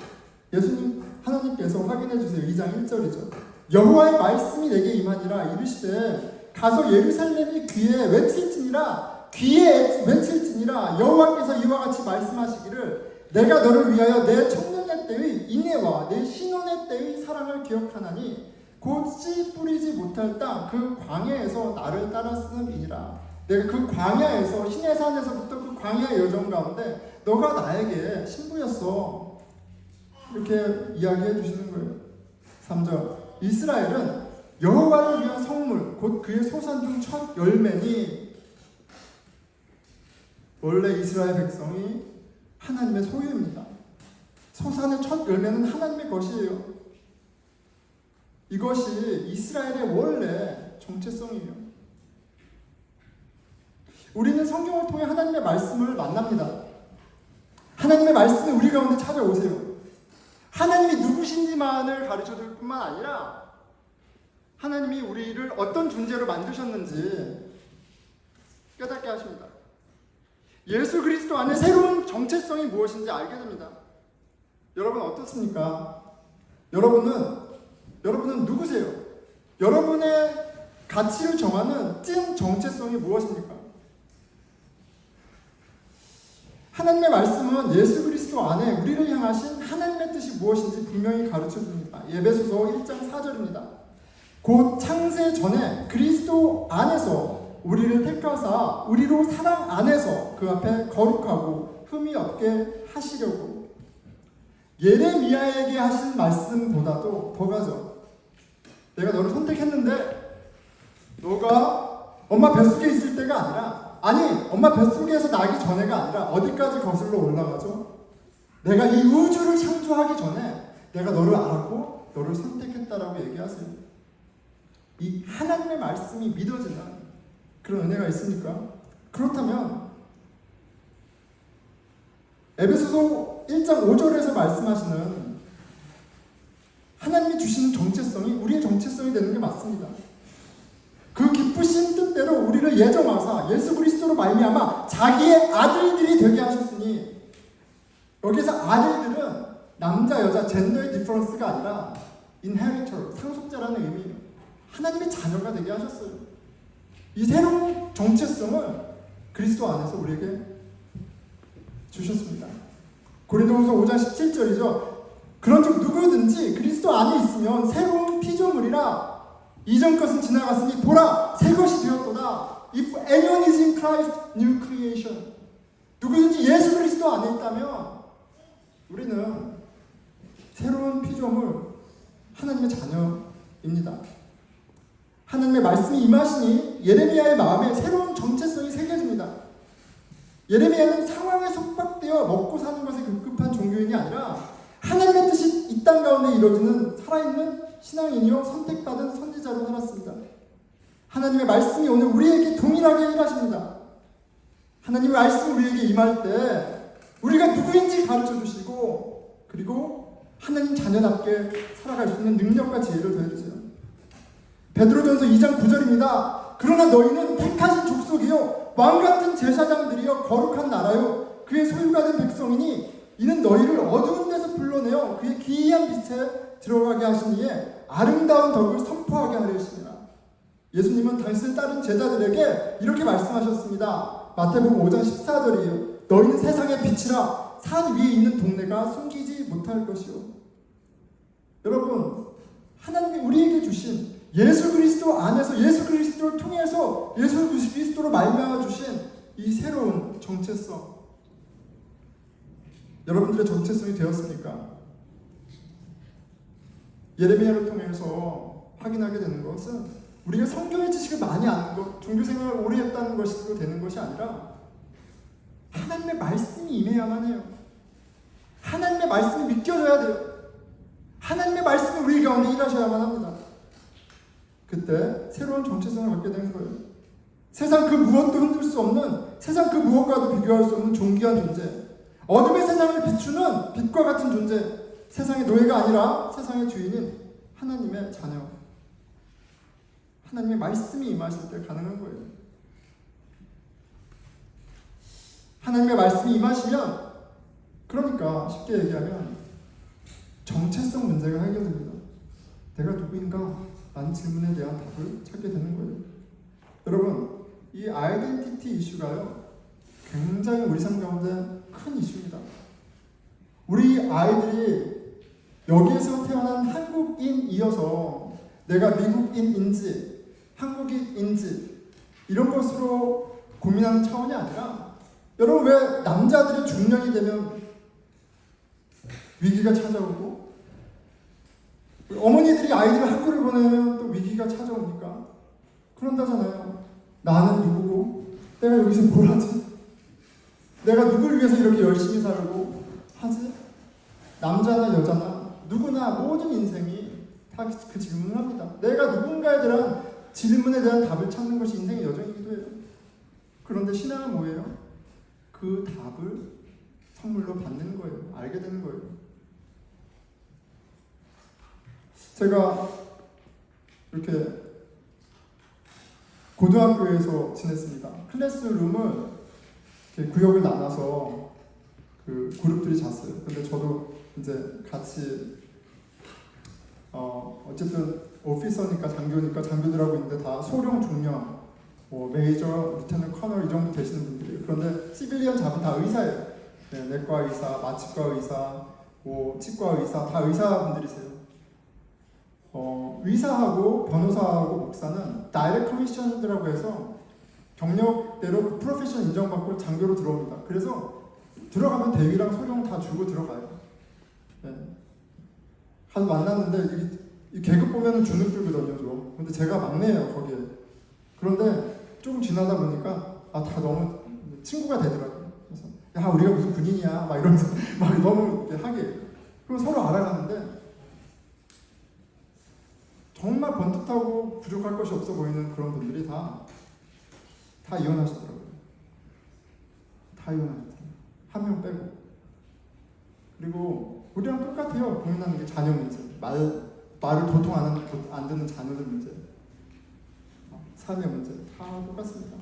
예수님 하나님께서 확인해 주세요. 2장 1절이죠. 여호와의 말씀이 내게 임하니라 이르시되 가서 예루살렘이 귀에 외칠지니라, 귀에 외칠지니라. 여호와께서 이와 같이 말씀하시기를 내가 너를 위하여 내 청년의 때의 인애와 내 신혼의 때의 사랑을 기억하나니 곧 씨 뿌리지 못할 땅 그 광야에서 나를 따랐음이니라. 내가 그 광야에서, 시내산에서부터 그 광야의 여정 가운데 너가 나에게 신부였어. 이렇게 이야기해 주시는 거예요. 3절. 이스라엘은 여호와를 위한 성물, 곧 그의 소산 중 첫 열매니, 원래 이스라엘 백성이 하나님의 소유입니다. 소산의 첫 열매는 하나님의 것이에요. 이것이 이스라엘의 원래 정체성이에요. 우리는 성경을 통해 하나님의 말씀을 만납니다. 하나님의 말씀이 우리 가운데 찾아오세요. 하나님이 누구신지만을 가르쳐줄 뿐만 아니라 하나님이 우리를 어떤 존재로 만드셨는지 깨닫게 하십니다. 예수 그리스도 안에 새로운 정체성이 무엇인지 알게 됩니다. 여러분 어떻습니까? 여러분은 누구세요? 여러분의 가치를 정하는 찐 정체성이 무엇입니까? 하나님의 말씀은 예수 그리스도 안에 우리를 향하신 하나님의 뜻이 무엇인지 분명히 가르쳐줍니다. 에베소서 1장 4절입니다. 곧 창세 전에 그리스도 안에서 우리를 택하사 우리로 사랑 안에서 그 앞에 거룩하고 흠이 없게 하시려고. 예레미야에게 하신 말씀보다도 더 가죠. 내가 너를 선택했는데 너가 엄마 뱃속에 있을 때가 아니라, 아니 엄마 뱃속에서 나기 전에가 아니라 어디까지 거슬러 올라가죠? 내가 이 우주를 창조하기 전에 내가 너를 알았고 너를 선택했다라고 얘기하세요. 이 하나님의 말씀이 믿어지는 그런 은혜가 있습니까? 그렇다면 에베소서 1장 5절에서 말씀하시는 하나님이 주시는 정체성이 우리의 정체성이 되는 게 맞습니다. 그 기쁘신 뜻대로 우리를 예정하사 예수 그리스도로 말미암아 자기의 아들들이 되게 하셨으니, 여기서 아들들은 남자 여자 젠더의 디퍼런스가 아니라 인헤리터, 상속자라는 의미예요. 하나님의 자녀가 되게 하셨어요. 이 새로운 정체성을 그리스도 안에서 우리에게 주셨습니다. 고린도후서 5장 17절이죠. 그런즉 누구든지 그리스도 안에 있으면 새로운 피조물이라, 이전 것은 지나갔으니 보라 새 것이 되었도다. If anyone is in Christ, new creation. 누구든지 예수 그리스도 안에 있다면 우리는 새로운 피조물, 하나님의 자녀입니다. 하나님의 말씀이 임하시니 예레미야의 마음에 새로운 정체성이 새겨집니다. 예레미야는 상황에 속박되어 먹고 사는 것에 급급한 종교인이 아니라 하나님의 뜻이 이 땅 가운데 이루어지는 살아있는 신앙인이요 선택받은 선지자로 살았습니다. 하나님의 말씀이 오늘 우리에게 동일하게 일하십니다. 하나님의 말씀이 우리에게 임할 때 우리가 누구인지 가르쳐 주시고, 그리고 하나님 자녀답게 살아갈 수 있는 능력과 지혜를 더해주세요. 베드로전서 2장 9절입니다. 그러나 너희는 택하신 족속이요 왕같은 제사장들이요 거룩한 나라요 그의 소유가 된 백성이니 이는 너희를 어두운 데서 불러내어 그의 기이한 빛에 들어가게 하시니에 아름다운 덕을 선포하게 하려 하시니라. 예수님은 당신을 따른 제자들에게 이렇게 말씀하셨습니다. 마태복음 5장 14절이에요. 너희는 세상의 빛이라 산 위에 있는 동네가 숨기지 못할 것이요. 여러분, 하나님이 우리에게 주신 예수 그리스도 안에서 예수 그리스도를 통해서 예수 그리스도로 말미암아 주신 이 새로운 정체성, 여러분들의 정체성이 되었습니까? 예레미야를 통해서 확인하게 되는 것은 우리가 성경의 지식을 많이 아는 것, 종교생활을 오래 했다는 것이 되는 것이 아니라 하나님의 말씀이 임해야만 해요. 하나님의 말씀이 믿겨져야 돼요. 하나님의 말씀이 우리 가운데 일하셔야만 합니다. 그때 새로운 정체성을 갖게 되는 거예요. 세상 그 무엇도 흔들 수 없는, 세상 그 무엇과도 비교할 수 없는 존귀한 존재, 어둠의 세상을 비추는 빛과 같은 존재, 세상의 노예가 아니라 세상의 주인인 하나님의 자녀. 하나님의 말씀이 임하실 때 가능한 거예요. 하나님의 말씀이 임하시면, 그러니까 쉽게 얘기하면 정체성 문제가 해결됩니다. 내가 누구인가? 라는 질문에 대한 답을 찾게 되는 거예요. 여러분, 이 아이덴티티 이슈가요, 굉장히 우리 삶 가운데 큰 이슈입니다. 우리 아이들이 여기에서 태어난 한국인이어서 내가 미국인인지 한국인인지 이런 것으로 고민하는 차원이 아니라, 여러분, 왜 남자들이 중년이 되면 위기가 찾아오고 어머니들이 아이들을 학교를 보내면 또 위기가 찾아옵니까? 그런다잖아요. 나는 누구고 내가 여기서 뭘 하지? 내가 누굴 위해서 이렇게 열심히 살고 하지? 남자나 여자나 누구나 모든 인생이 다 그 질문을 합니다. 내가 누군가에 대한 질문에 대한 답을 찾는 것이 인생의 여정이기도 해요. 그런데 신앙은 뭐예요? 그 답을 선물로 받는 거예요. 알게 되는 거예요. 제가 이렇게 고등학교에서 지냈습니다. 클래스룸을 이렇게 구역을 나눠서 그 그룹들이 잤어요. 근데 저도 이제 같이 어쨌든 오피서니까 장교니까 장교들하고 있는데 다 소령, 중령, 뭐 메이저, 리eutenant 커널 이 정도 되시는 분들이에요. 그런데 시빌리언 잡은 다 의사예요. 네, 내과 의사, 마취과 의사, 뭐 치과 의사, 다 의사분들이세요. 의사하고 변호사하고 목사는 다이렉트 커미션이라고 해서 경력대로 그 프로페션 인정받고 장교로 들어옵니다. 그래서 들어가면 대위랑 소령 다 주고 들어가요. 네. 가서 만났는데 이 계급 보면은 주눅들거든요, 좀. 근데 제가 막내예요, 거기에. 그런데 조금 지나다 보니까 다 너무 친구가 되더라고요. 그래서 야, 우리가 무슨 군인이야, 막 이러면서 막 너무 이렇게 하게. 그리고 서로 알아가는데 정말 번듯하고 부족할 것이 없어 보이는 그런 분들이 다 이혼하시더라고요. 다 이혼하셨어요. 한 명 빼고. 그리고 우리랑 똑같아요. 고민하는 게 자녀 문제, 말을 도통 안 듣는 자녀들 문제, 삶의 문제, 다 똑같습니다.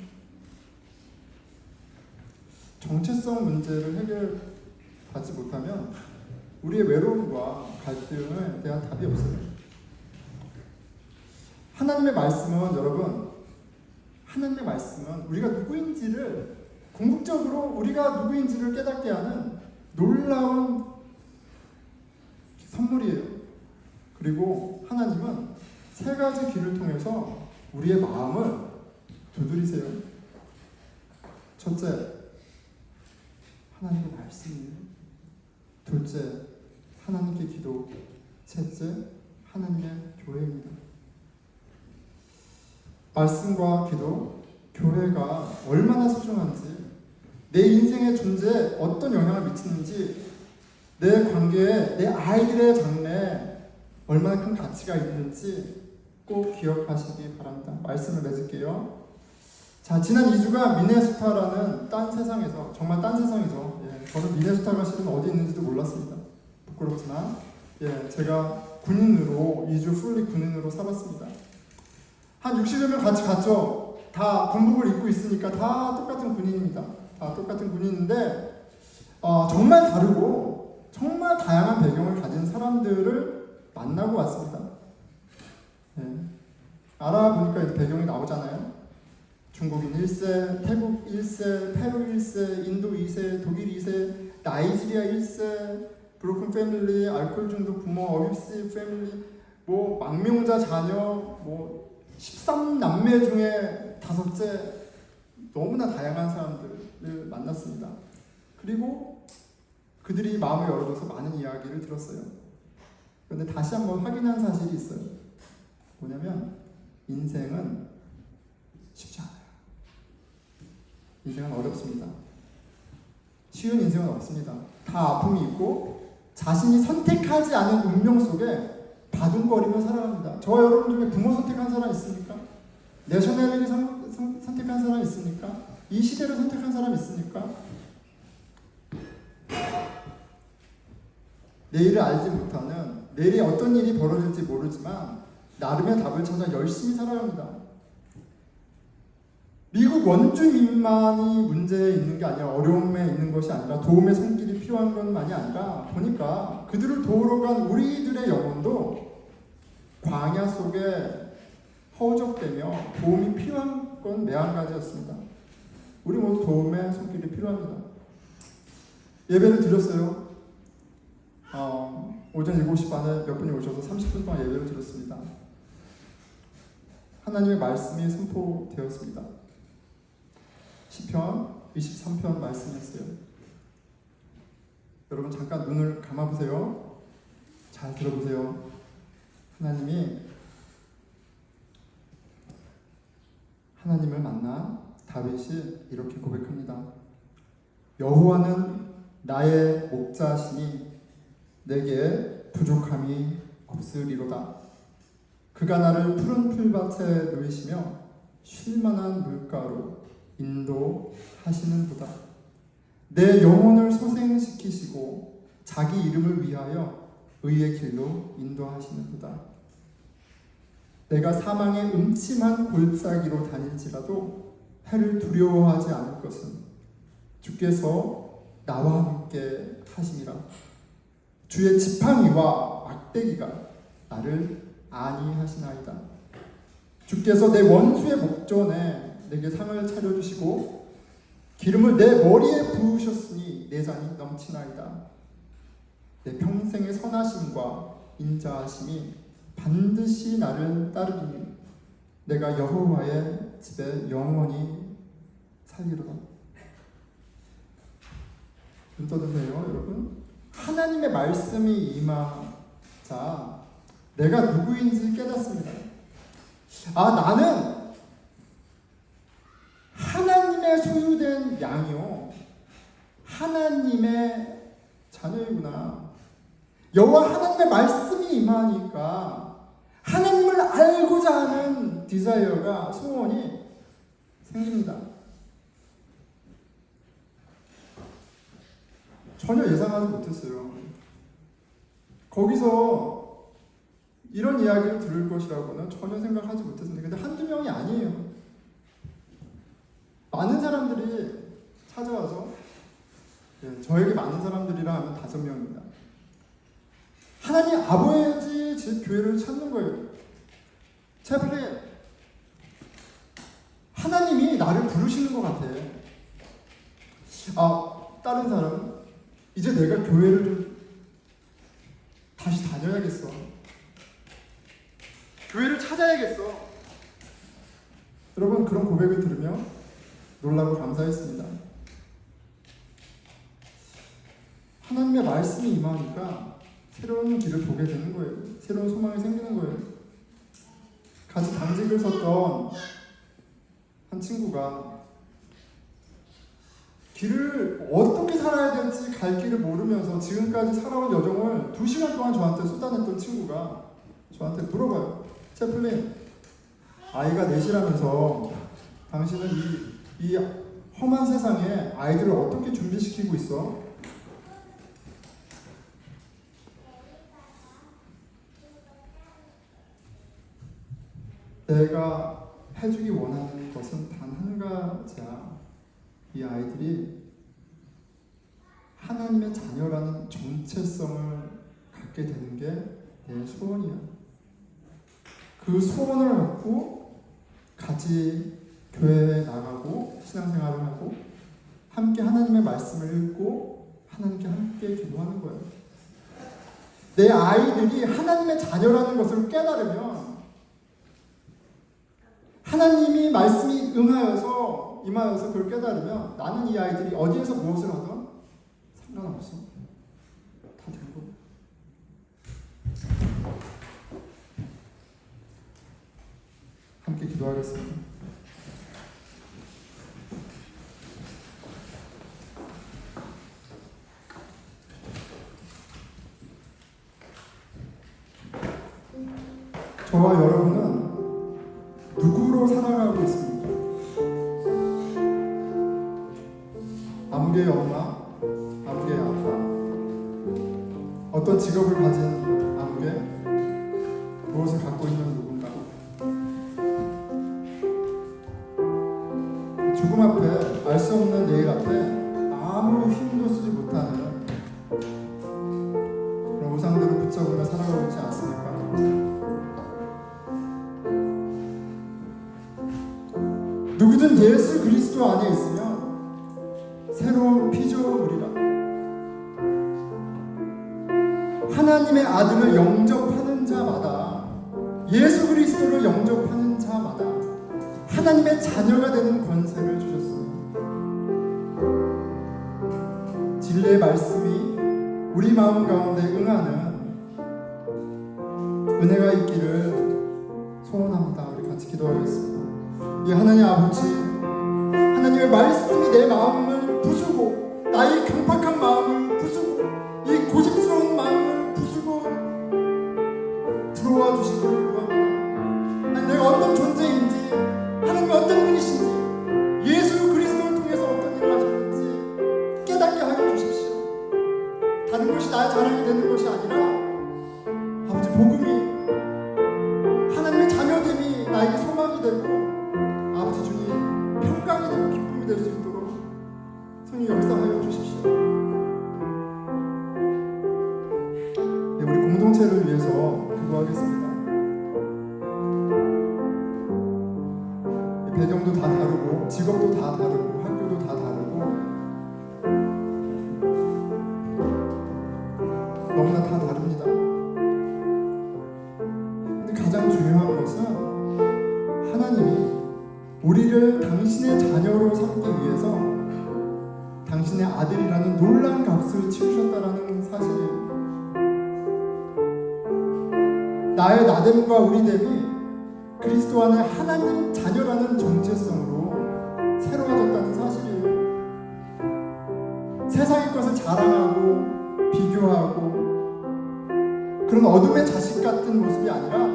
정체성 문제를 해결하지 못하면 우리의 외로움과 갈등에 대한 답이 없어요. 하나님의 말씀은, 여러분, 하나님의 말씀은 우리가 누구인지를 궁극적으로 우리가 누구인지를 깨닫게 하는 놀라운 선물이에요. 그리고 하나님은 세 가지 길을 통해서 우리의 마음을 두드리세요. 첫째, 하나님의 말씀이에요. 둘째, 하나님께 기도. 셋째, 하나님의 교회입니다. 말씀과 기도, 교회가 얼마나 소중한지, 내 인생의 존재에 어떤 영향을 미치는지, 내 관계에, 내 아이들의 장래에 얼마나 큰 가치가 있는지 꼭 기억하시기 바랍니다. 말씀을 맺을게요. 자, 지난 2주가 미네소타라는 딴 세상에서, 정말 딴 세상이죠. 저는 미네소타가 실은 어디 있는지도 몰랐습니다. 부끄럽지만 제가 군인으로 2주 풀리 군인으로 살았습니다. 한 60여 명 같이 갔죠. 다 군복을 입고 있으니까 다 똑같은 군인입니다. 다 똑같은 군인인데 정말 다르고 정말 다양한 배경을 가진 사람들을 만나고 왔습니다. 알아보니까 배경이 나오잖아요. 중국인 1세, 태국 1세, 페루 1세, 인도 2세, 독일 2세, 나이지리아 1세, 브로큰 패밀리, 알코올 중독 부모, 어뷰스 패밀리, 뭐 망명자 자녀, 뭐 13남매 중에 5째, 너무나 다양한 사람들을 만났습니다. 그리고 그들이 마음을 열어줘서 많은 이야기를 들었어요. 그런데 다시 한번 확인한 사실이 있어요. 뭐냐면 인생은 쉽지 않아요. 인생은 어렵습니다. 쉬운 인생은 없습니다. 다 아픔이 있고 자신이 선택하지 않은 운명 속에 바둥거리며 살아갑니다. 저 여러분 중에 부모 선택한 사람 있습니까? 내셔널리티 선택한 사람 있습니까? 이 시대를 선택한 사람 있습니까? 내일을 알지 못하는, 내일에 어떤 일이 벌어질지 모르지만 나름의 답을 찾아 열심히 살아갑니다. 미국 원주민만이 문제에 있는 게 아니라, 어려움에 있는 것이 아니라, 도움의 손길이 필요한 것만이 아니라, 보니까 그들을 도우러 간 우리들의 영혼도 광야 속에 허우적대며 도움이 필요한 건 매한가지였습니다. 우리 모두 도움의 손길이 필요합니다. 예배를 드렸어요. 오전 7시 반에 몇 분이 오셔서 30분 동안 예배를 드렸습니다. 하나님의 말씀이 선포되었습니다. 시편 23편 말씀이었어요. 여러분 잠깐 눈을 감아보세요. 잘 들어보세요. 하나님을 만나 다윗이 이렇게 고백합니다. 여호와는 나의 목자시니 내게 부족함이 없으리로다. 그가 나를 푸른 풀밭에 누이시며 쉴만한 물가로 인도하시는도다. 내 영혼을 소생시키시고 자기 이름을 위하여 의의 길로 인도하시는도다. 내가 사망의 음침한 골짜기로 다닐지라도 해를 두려워하지 않을 것은 주께서 나와 함께 하심이라. 주의 지팡이와 막대기가 나를 안위하시나이다. 주께서 내 원수의 목전에 내게 상을 차려주시고 기름을 내 머리에 부으셨으니 내 잔이 넘치나이다. 내 평생의 선하심과 인자하심이 반드시 나를 따르리니 내가 여호와의 집에 영원히 살리로다. 눈 떠드세요, 여러분. 하나님의 말씀이 임하자 내가 누구인지 깨닫습니다. 나는 하나님의 소유된 양이요, 하나님의 자녀이구나. 여호와 하나님의 말씀이 임하니까 하나님을 알고자 하는 디자이어가, 소원이 생깁니다. 전혀 예상하지 못했어요. 거기서 이런 이야기를 들을 것이라고는 전혀 생각하지 못했습니다. 근데 한두 명이 아니에요. 많은 사람들이 찾아와서, 저에게 많은 사람들이라 하면 5명입니다. 하나님 아버지 집 교회를 찾는 거예요. 채플린, 하나님이 나를 부르시는 것 같아. 다른 사람, 이제 내가 교회를 좀 다시 다녀야겠어. 교회를 찾아야겠어. 여러분, 그런 고백을 들으며 놀라고 감사했습니다. 하나님의 말씀이 임하니까 새로운 길을 보게 되는 거예요. 새로운 소망이 생기는 거예요. 같이 당직을 섰던 한 친구가 길을 어떻게 살아야 될지 갈 길을 모르면서 지금까지 살아온 여정을 2시간 동안 저한테 쏟아냈던 친구가 저한테 물어봐요. 채플린, 아이가 넷이라면서 당신은 이 험한 세상에 아이들을 어떻게 준비시키고 있어? 내가 해주기 원하는 것은 단 한 가지야. 이 아이들이 하나님의 자녀라는 정체성을 갖게 되는 게 내 소원이야. 그 소원을 갖고 같이 교회에 나가고 신앙생활을 하고 함께 하나님의 말씀을 읽고 하나님께 함께 기도하는 거예요. 내 아이들이 하나님의 자녀라는 것을 깨달으면, 하나님이 말씀이 임하여서 그걸 깨달으면, 나는 이 아이들이 어디에서 무엇을 하든 상관없어. 다 된 거예요. 함께 기도하겠습니다. 저와 여러분은 누구로 살아가고 있습니까? 아무개의 엄마, 아무개의 아빠, 어떤 직업을 가진 아무개, 무엇을 갖고 있는 누군가, 죽음 앞에, 알 수 없는 내일 앞에 아무 힘도 쓰지 못하는 그런 우상들을 붙잡으며 살아가고 있지 않습니까? 누구든 예수 그리스도 안에 있으면 새로운 피조물이라. 하나님의 아들을 영접하는 자마다, 예수 그리스도를 영접하는 자마다 하나님의 자녀가 되는 권세를 주셨습니다. 진리의 말씀이 우리 마음 가운데 응하는 은혜가 있기를 소원합니다. 우리 같이 기도하겠습니다. 이 하나님 아버지, 하나님의 말씀이 내 마음을 부수고, 나의 강팍한 마음을 부수고, 이 고집스러운 마음을 부수고 들어와 주시기를 구합니다. 내가 어떤 존재인지, 하나님이 어떤 분이신지, 예수 그리스도를 통해서 어떤 일을 하셨는지 깨닫게 하여 주십시오. 다른 것이 나의 자랑이 되는 것이 아니라 아버지, 복음이, 하나님의 자녀됨이 나에게 소망이 되고, 아버지 주님, 평강이 되고 기쁨이 될 수 있도록 성령 역사하여 주십시오. 네, 우리 공동체를 위해서 기도하겠습니다. 배경도 다 다르고, 직업도 다 다르고, 학교도 다 다르고, 너무나 다 다릅니다. 근데 가장 중요한 것은 하나님이 우리를 당신의 자녀로 삼기 위해서 당신의 아들이라는 놀라운 값을 치르셨다라는 사실이에요. 나의 나됨과 우리됨이 그리스도 안에 하나님 자녀라는 정체성으로 새로워졌다는 사실이에요. 세상의 것을 자랑하고 비교하고 그런 어둠의 자식 같은 모습이 아니라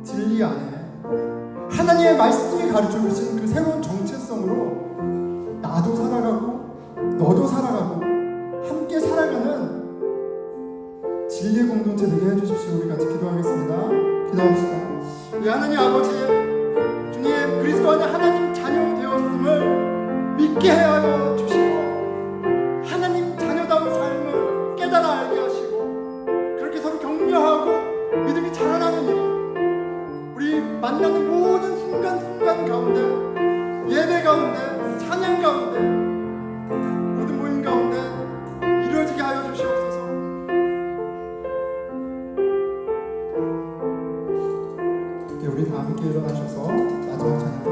진리 안에 하나님의 말씀이 가르쳐 주신 그 새로운 정체성으로 나도 살아가고 너도 살아가고 함께 살아가는 진리의 공동체 되게 해주십시오. 우리 같이 기도하겠습니다. 기도합시다. 이 하나님 아버지, 주님, 그리스도 안에 하나님 자녀 되었음을 믿게 하여 주시고, 하나님 자녀다운 삶을 깨달아 알게 하시고, 그렇게 서로 격려하고 믿음이 자라나는 일, 우리 만나는 모든 순간순간 가운데, 예배 가운데, 찬양 가운데, 모든 모임 가운데 이루어지게 하여 주시옵소서. 우리 다 함께 일어나셔서 마지막 찬양